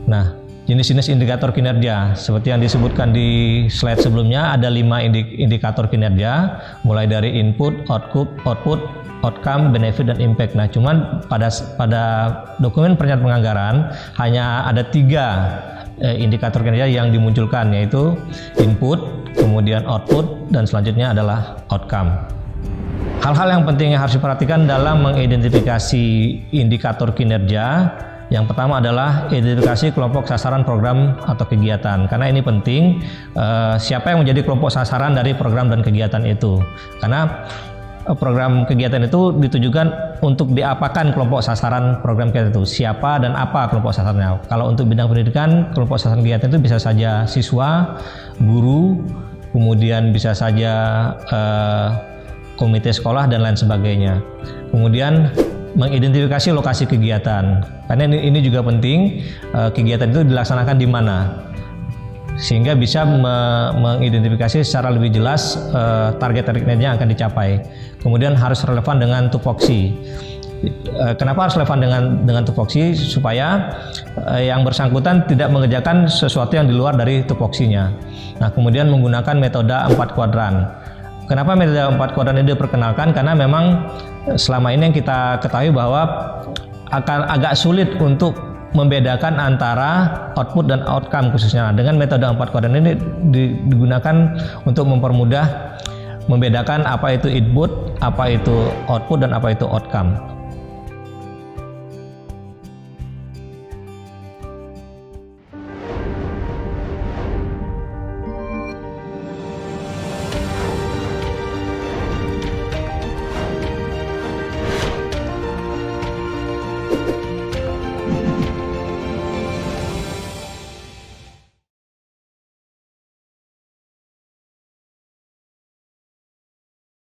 Nah, jenis-jenis indikator kinerja seperti yang disebutkan di slide sebelumnya, ada 5 indikator kinerja, mulai dari input, output, outcome, benefit, dan impact. Nah, cuman pada dokumen perencanaan penganggaran hanya ada 3 indikator kinerja yang dimunculkan, yaitu input, kemudian output, dan selanjutnya adalah outcome. Hal-hal yang penting yang harus diperhatikan dalam mengidentifikasi indikator kinerja, yang pertama adalah identifikasi kelompok sasaran program atau kegiatan, karena ini penting, siapa yang menjadi kelompok sasaran dari program dan kegiatan itu, karena program kegiatan itu ditujukan untuk diapakan kelompok sasaran program kegiatan itu, siapa dan apa kelompok sasarannya. Kalau untuk bidang pendidikan, kelompok sasaran kegiatan itu bisa saja siswa, guru, kemudian bisa saja komite sekolah dan lain sebagainya. Kemudian mengidentifikasi lokasi kegiatan, karena ini juga penting, kegiatan itu dilaksanakan di mana, sehingga bisa mengidentifikasi secara lebih jelas target-targetnya yang akan dicapai. Kemudian harus relevan dengan tupoksi. Kenapa harus relevan dengan tupoksi? Supaya yang bersangkutan tidak mengerjakan sesuatu yang di luar dari tupoksinya. Nah, kemudian menggunakan metode 4 kuadran. Kenapa metode 4 kuadran ini diperkenalkan? Karena memang selama ini yang kita ketahui bahwa akan agak sulit untuk membedakan antara output dan outcome khususnya. Dengan metode 4 kuadran ini digunakan untuk mempermudah membedakan apa itu input, apa itu output, dan apa itu outcome.